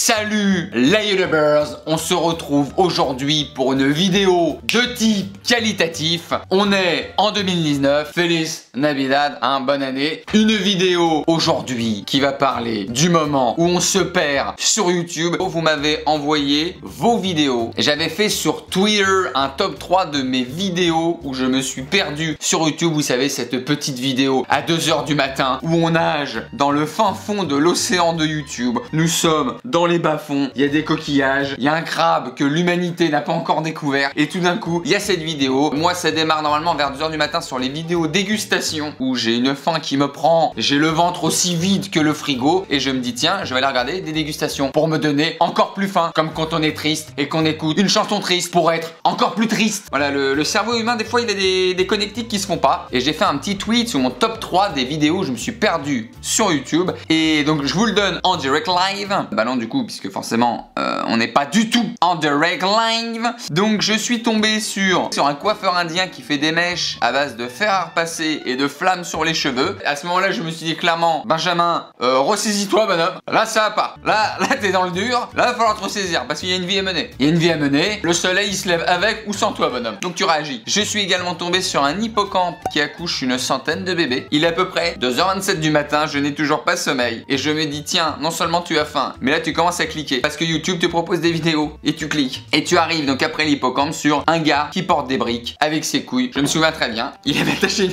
Salut les YouTubers, on se retrouve aujourd'hui pour une vidéo de type qualitatif. On est en 2019, Feliz Navidad, bonne année. Une vidéo aujourd'hui qui va parler du moment où on se perd sur YouTube. Vous m'avez envoyé vos vidéos. J'avais fait sur Twitter un top 3 de mes vidéos où je me suis perdu sur YouTube. Vous savez, cette petite vidéo à 2 h du matin où on nage dans le fin fond de l'océan de YouTube. Nous sommes dans les bas-fonds, il y a des coquillages, il y a un crabe que l'humanité n'a pas encore découvert et tout d'un coup, il y a cette vidéo. Moi, ça démarre normalement vers 2 h du matin sur les vidéos dégustation où j'ai une faim qui me prend, j'ai le ventre aussi vide que le frigo et je me dis tiens, je vais aller regarder des dégustations pour me donner encore plus faim, comme quand on est triste et qu'on écoute une chanson triste pour être encore plus triste. Voilà, le cerveau humain, des fois, il a des connectiques qui se font pas et j'ai fait un petit tweet sur mon top 3 des vidéos où je me suis perdu sur YouTube et donc je vous le donne en direct live. Bah non, du coup, puisque forcément on n'est pas du tout en direct live. Donc je suis tombé sur un coiffeur indien qui fait des mèches à base de fer à repasser et de flammes sur les cheveux. À ce moment là je me suis dit clairement, Benjamin, ressaisis-toi bonhomme, là ça va pas, là t'es dans le dur, là va falloir te ressaisir parce qu'il y a une vie à mener. Il y a une vie à mener, le soleil il se lève avec ou sans toi bonhomme, donc tu réagis. Je suis également tombé sur un hippocampe qui accouche une centaine de bébés. Il est à peu près 2 h 27 du matin, je n'ai toujours pas sommeil et je me dis tiens, non seulement tu as faim, mais là tu commences à cliquer parce que YouTube te propose des vidéos et tu cliques et tu arrives donc après l'hippocampe sur un gars qui porte des briques avec ses couilles. Je me souviens très bien, il avait attaché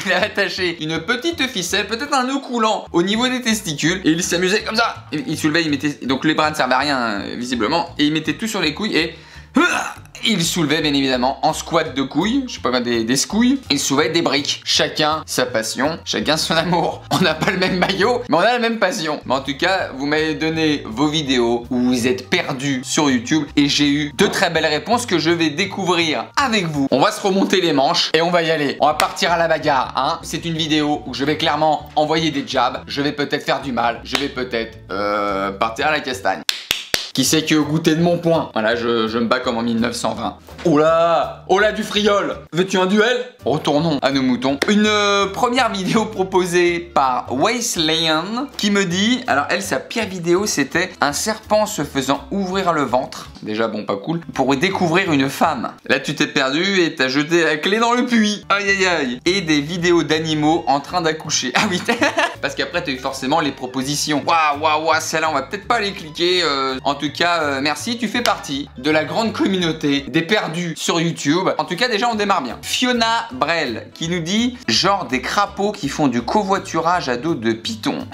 il avait attaché une petite ficelle, peut-être un nœud coulant au niveau des testicules et il s'amusait comme ça. Il soulevait, il mettait, donc les bras ne servaient à rien visiblement et il mettait tout sur les couilles et il soulevait bien évidemment en squat de couilles, je sais pas, des scouilles. Il soulevait des briques. Chacun sa passion, chacun son amour. On n'a pas le même maillot, mais on a la même passion. Mais en tout cas, vous m'avez donné vos vidéos où vous êtes perdus sur YouTube et j'ai eu de très belles réponses que je vais découvrir avec vous. On va se remonter les manches et on va y aller. On va partir à la bagarre, hein. C'est une vidéo où je vais clairement envoyer des jabs. Je vais peut-être faire du mal. Je vais peut-être partir à la castagne. Qui c'est qui a goûté de mon poing? Voilà, je me bats comme en 1920. Oh là du friol. Veux-tu un duel? Retournons à nos moutons. Une première vidéo proposée par Wasteland qui me dit, alors elle, sa pire vidéo, c'était un serpent se faisant ouvrir le ventre. Déjà, bon, pas cool. Pour découvrir une femme. Là, tu t'es perdu et t'as jeté la clé dans le puits. Aïe, aïe, aïe. Et des vidéos d'animaux en train d'accoucher. Ah oui, parce qu'après, t'as eu forcément les propositions. Waouh, celle-là, on va peut-être pas les cliquer. En tout cas, merci, tu fais partie de la grande communauté des perdus sur YouTube. En tout cas, déjà, on démarre bien. Fiona Brel qui nous dit genre des crapauds qui font du covoiturage à dos de python.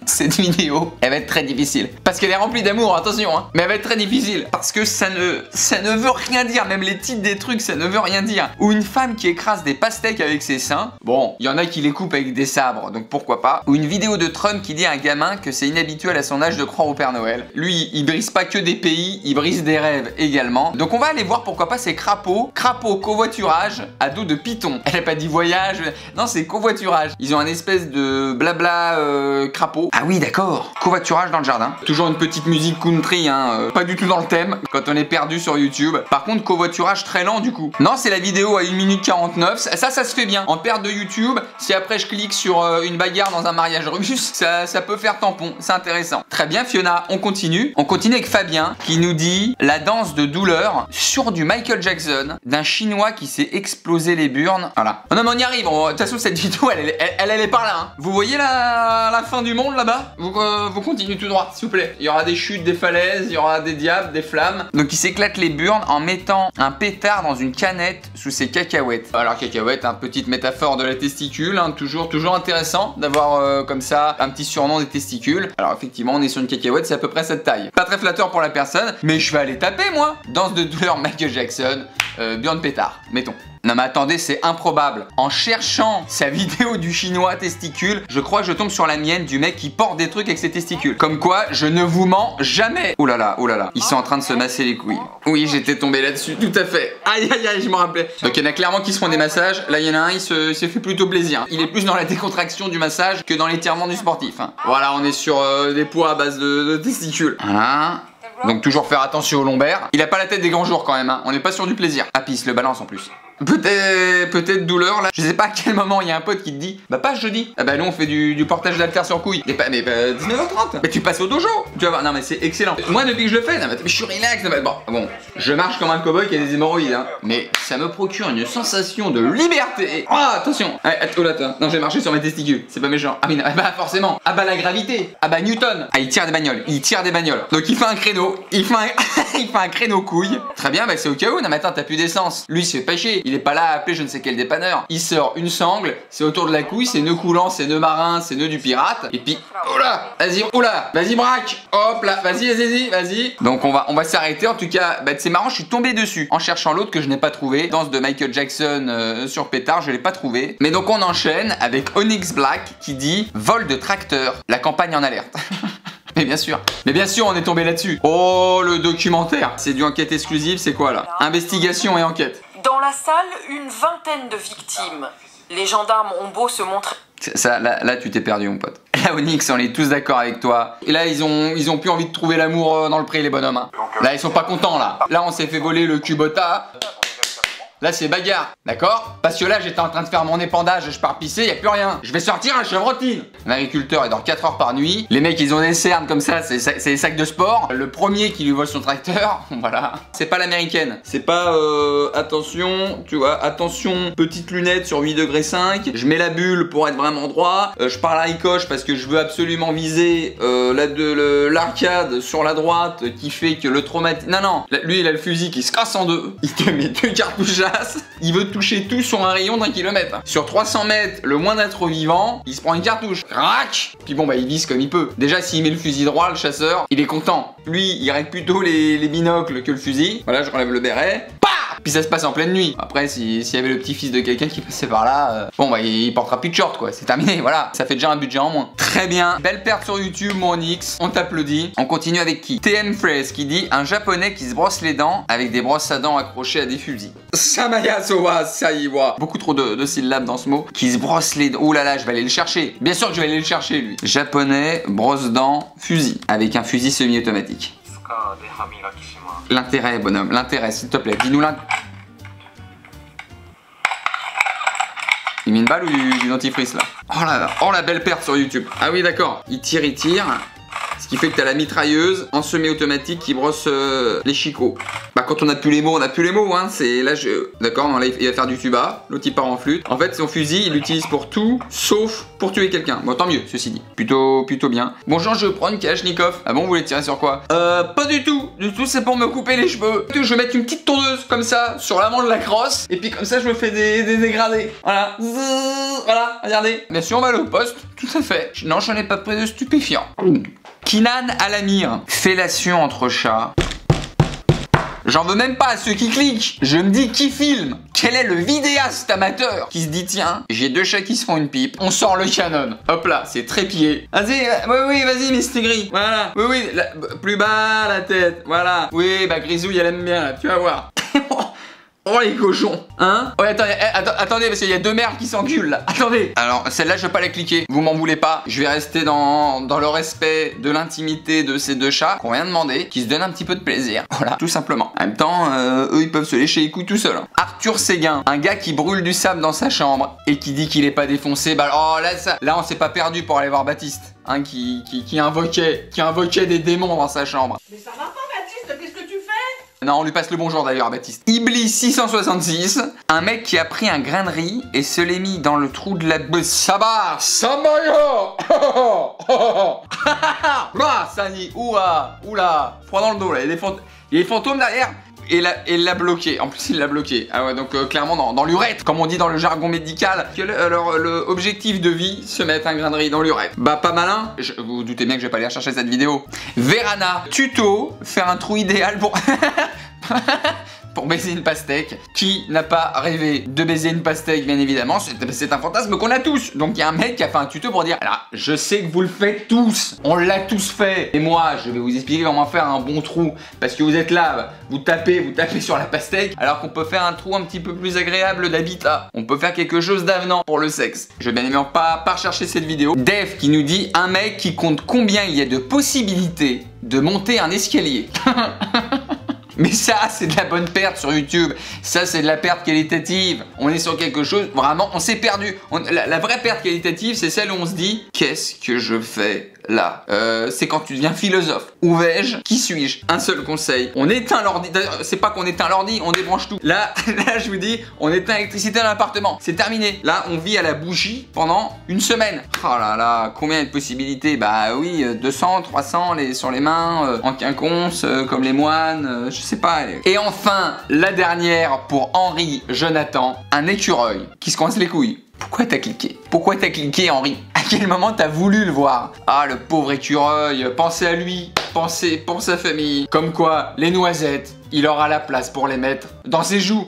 Cette vidéo, elle va être très difficile. Parce qu'elle est remplie d'amour, attention, hein. Mais elle va être très difficile. Parce que ça ne veut rien dire. Même les titres des trucs, ça ne veut rien dire. Ou une femme qui écrase des pastèques avec ses seins. Bon, il y en a qui les coupent avec des sabres, donc pourquoi pas. Ou une vidéo de Trump qui dit à un gamin que c'est inhabituel à son âge de croire au Père Noël. Lui, il brise pas que des pays, il brise des rêves également. Donc on va aller voir pourquoi pas ces crapauds covoiturage à dos de python. Elle a pas dit voyage, non, c'est covoiturage. Ils ont un espèce de blabla crapaud. Ah oui, d'accord. Covoiturage dans le jardin. Toujours une petite musique country, hein. Pas du tout dans le thème quand on est perdu sur YouTube. Par contre, covoiturage très lent du coup. Non, c'est la vidéo à 1 minute 49. Ça se fait bien. En perte de YouTube, si après je clique sur une bagarre dans un mariage russe, ça peut faire tampon. C'est intéressant. Très bien, Fiona. On continue. On continue avec Fabien qui nous dit la danse de douleur sur du Michael Jackson d'un Chinois qui s'est explosé les burnes. Voilà. Oh non, mais on y arrive. De toute façon, cette vidéo, elle est par là. Hein. Vous voyez la fin du monde là-bas? Vous continuez tout droit, s'il vous plaît. Il y aura des chutes, des falaises, il y aura des diables, des flammes. Donc il s'éclate les burnes en mettant un pétard dans une canette sous ses cacahuètes. Alors cacahuète, petite métaphore de la testicule, hein, toujours intéressant d'avoir comme ça un petit surnom des testicules. Alors effectivement, on est sur une cacahuète, c'est à peu près cette taille. Pas très flatteur pour la personne, mais je vais aller taper moi. Danse de douleur Michael Jackson, burne pétard, mettons. Non mais attendez, c'est improbable. En cherchant sa vidéo du chinois testicule, je crois que je tombe sur la mienne du mec qui porte des trucs avec ses testicules. Comme quoi, je ne vous mens jamais. Oh là là, ils sont en train de se masser les couilles. Oui, j'étais tombé là-dessus, tout à fait. Aïe, aïe, aïe, je me rappelais. Donc il y en a clairement qui se font des massages. Là, il y en a un, il se fait plutôt plaisir. Il est plus dans la décontraction du massage que dans l'étirement du sportif. Hein. Voilà, on est sur des poids à base de testicules. Voilà. Donc toujours faire attention au lombaire. Il a pas la tête des grands jours quand même, hein. On n'est pas sur du plaisir. Ah, puis il se le balance en plus. Peut-être douleur là. Je sais pas à quel moment il y a un pote qui te dit bah pas jeudi. Ah bah nous on fait du portage d'haltères sur couille. Mais 19h30. Mais tu passes au dojo. Tu vas voir. Non mais c'est excellent. Moi depuis que je le fais, non, mais je suis relax. Bon, je marche comme un cowboy qui a des hémorroïdes hein. Mais ça me procure une sensation de liberté. Ah attention. Oh là toi. Non j'ai marché sur mes testicules. C'est pas méchant. Ah mais non, bah forcément. Ah bah la gravité. Ah bah Newton. Ah il tire des bagnoles. Donc il fait un créneau. Il fait un créneau couille. Très bien bah c'est au cas où. Non mais attends t'as plus d'essence. Lui il se fait pas chier. Il est pas là à appeler je ne sais quel dépanneur. Il sort une sangle. C'est autour de la couille. C'est nœud coulant. C'est nœud marin. C'est nœud du pirate. Et puis oh là. Vas-y braque. Hop là. Vas-y. Donc on va s'arrêter. En tout cas bah c'est marrant. Je suis tombé dessus en cherchant l'autre que je n'ai pas trouvé. Danse de Michael Jackson sur pétard. Je l'ai pas trouvé. Mais donc on enchaîne avec Onyx Black qui dit vol de tracteur. La campagne en alerte. Mais bien sûr, on est tombé là-dessus. Oh, le documentaire. C'est du enquête exclusive, c'est quoi là? Investigation et enquête. Dans la salle, une vingtaine de victimes. Les gendarmes ont beau se montrer... Ça, là tu t'es perdu mon pote. Là Onyx, on est tous d'accord avec toi. Et là ils ont plus envie de trouver l'amour dans le pré les bonhommes hein. Là ils sont pas contents là. Là on s'est fait voler le Kubota. Là c'est bagarre, d'accord? Parce que là j'étais en train de faire mon épandage, je pars pisser, y a plus rien. Je vais sortir la chevrotine. Un agriculteur il dort 4 heures par nuit. Les mecs ils ont des cernes comme ça, c'est des sacs de sport. Le premier qui lui vole son tracteur, voilà. C'est pas l'américaine. C'est pas attention, tu vois, attention, petite lunette sur 8 degrés 5. Je mets la bulle pour être vraiment droit. Je parle à ricoche parce que je veux absolument viser l'arcade sur la droite qui fait que le traumatisme... Non, lui il a le fusil qui se casse en deux. Il te met 2 cartouches. Il veut toucher tout sur un rayon d'1 kilomètre. Sur 300 mètres, le moins d'être vivant, il se prend une cartouche. Crac. Puis bon bah il vise comme il peut. Déjà s'il met le fusil droit, le chasseur, il est content. Lui, il règle plutôt les binocles que le fusil. Voilà, je relève le béret. Puis ça se passe en pleine nuit. Après, s'il y avait le petit-fils de quelqu'un qui passait par là, bon bah il portera plus de short quoi, c'est terminé, voilà. Ça fait déjà un budget en moins. Très bien, belle perte sur YouTube mon Onyx, on t'applaudit. On continue avec qui? TM Phrase qui dit un japonais qui se brosse les dents avec des brosses à dents accrochées à des fusils. Samaya Sowa Saiwa. Beaucoup trop de syllabes dans ce mot. Qui se brosse les dents. Ouh là là, je vais aller le chercher. Bien sûr que je vais aller le chercher lui. Japonais, brosse dents, fusil. Avec un fusil semi-automatique. L'intérêt, bonhomme, l'intérêt, s'il te plaît, dis-nous l'intérêt. Il met une balle ou du dentifrice là? Oh la belle perte sur YouTube. Ah oui, d'accord, il tire. Ce qui fait que t'as la mitrailleuse en semi-automatique qui brosse les chicots. Bah quand on a plus les mots, hein. C'est là d'accord, là il va faire du tuba, l'autre il part en flûte. En fait son fusil il l'utilise pour tout sauf pour tuer quelqu'un. Bon tant mieux ceci dit. Plutôt bien. Bonjour, je prends une Kalachnikov. Ah bon, vous voulez tirer sur quoi? Pas du tout. C'est pour me couper les cheveux. Je vais mettre une petite tondeuse comme ça sur l'avant de la crosse. Et puis comme ça je me fais des dégradés. Voilà. Voilà, regardez. Bien sûr on va aller au poste. Tout à fait. Non, je n'en ai pas pris de stupéfiant. Kinan Alamir, fellation entre chats. J'en veux même pas à ceux qui cliquent. Je me dis qui filme. Quel est le vidéaste amateur qui se dit tiens, j'ai 2 chats qui se font une pipe, on sort le Canon. Hop là, c'est trépied. Vas-y, oui, vas-y Misty Gris. Voilà, oui, plus bas la tête. Voilà. Oui, bah Grisouille elle aime bien là, tu vas voir. Oh les cochons, hein? Ouais attendez parce qu'il y a 2 mères qui s'enculent là. Attendez. Alors celle-là je vais pas la cliquer. Vous m'en voulez pas. Je vais rester dans le respect de l'intimité de ces 2 chats qui ont rien demandé, qui se donnent un petit peu de plaisir. Voilà, tout simplement. En même temps, eux ils peuvent se lécher les couilles tout seuls. Arthur Séguin, un gars qui brûle du sable dans sa chambre et qui dit qu'il est pas défoncé. Bah oh là on s'est pas perdu pour aller voir Baptiste, hein, qui invoquait des démons dans sa chambre. Mais ça va pas Baptiste, qu'est-ce que tu fais? Non, on lui passe le bonjour d'ailleurs à Baptiste. Iblis 666, un mec qui a pris un grain de riz et se l'est mis dans le trou de la Sabah Samaya. Bah, ça dit, oula, froid dans le dos là, il y a des fantômes derrière. Et l'a bloqué, en plus il l'a bloqué. Ah ouais, donc clairement dans l'urètre, comme on dit dans le jargon médical. Alors l'objectif de vie, se mettre un grain de riz dans l'urètre. Bah pas malin, vous vous doutez bien que je vais pas aller chercher cette vidéo. Verana, tuto, faire un trou idéal pour... pour baiser une pastèque. Qui n'a pas rêvé de baiser une pastèque, bien évidemment, c'est un fantasme qu'on a tous. Donc il y a un mec qui a fait un tuto pour dire, alors je sais que vous le faites tous, on l'a tous fait, et moi je vais vous expliquer comment faire un bon trou, parce que vous êtes là, vous tapez sur la pastèque, alors qu'on peut faire un trou un petit peu plus agréable d'habitat. On peut faire quelque chose d'avenant pour le sexe. Je vais bien évidemment pas rechercher cette vidéo. Dave qui nous dit, un mec qui compte combien il y a de possibilités de monter un escalier. Mais ça, c'est de la bonne perte sur YouTube. Ça, c'est de la perte qualitative. On est sur quelque chose, vraiment, on s'est perdu. La vraie perte qualitative, c'est celle où on se dit, qu'est-ce que je fais là? C'est quand tu deviens philosophe. Où vais-je? Qui suis-je? Un seul conseil, on éteint l'ordi. C'est pas qu'on éteint l'ordi, on débranche tout. Là, je vous dis, on éteint l'électricité dans l'appartement. C'est terminé. Là, on vit à la bougie pendant une semaine. Oh là là, combien de possibilités? Bah oui, 200, 300 sur les mains, en quinconce, comme les moines, je sais pas. Et enfin, la dernière pour Henri Jonathan, un écureuil qui se coince les couilles. Pourquoi t'as cliqué? Pourquoi t'as cliqué, Henri? À quel moment t'as voulu le voir? Ah, le pauvre écureuil, pensez à lui, pensez pour sa famille. Comme quoi, les noisettes, il aura la place pour les mettre dans ses joues.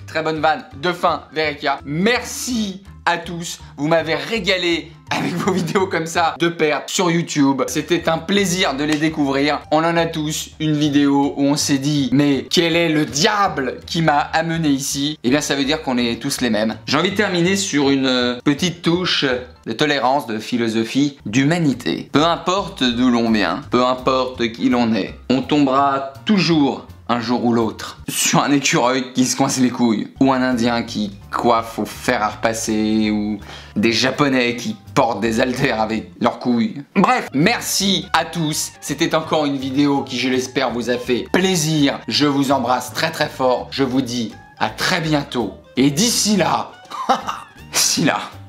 Très bonne vanne de fin, Verekia. Merci à tous, vous m'avez régalé avec vos vidéos comme ça de perte sur YouTube. C'était un plaisir de les découvrir. On en a tous une vidéo où on s'est dit, mais quel est le diable qui m'a amené ici? Et bien ça veut dire qu'on est tous les mêmes. J'ai envie de terminer sur une petite touche de tolérance, de philosophie, d'humanité. Peu importe d'où l'on vient, peu importe qui l'on est, on tombera toujours un jour ou l'autre sur un écureuil qui se coince les couilles, ou un indien qui coiffe au fer à repasser, ou des japonais qui portent des haltères avec leurs couilles. Bref, merci à tous. C'était encore une vidéo qui, je l'espère, vous a fait plaisir. Je vous embrasse très très fort. Je vous dis à très bientôt. Et d'ici là,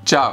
ciao.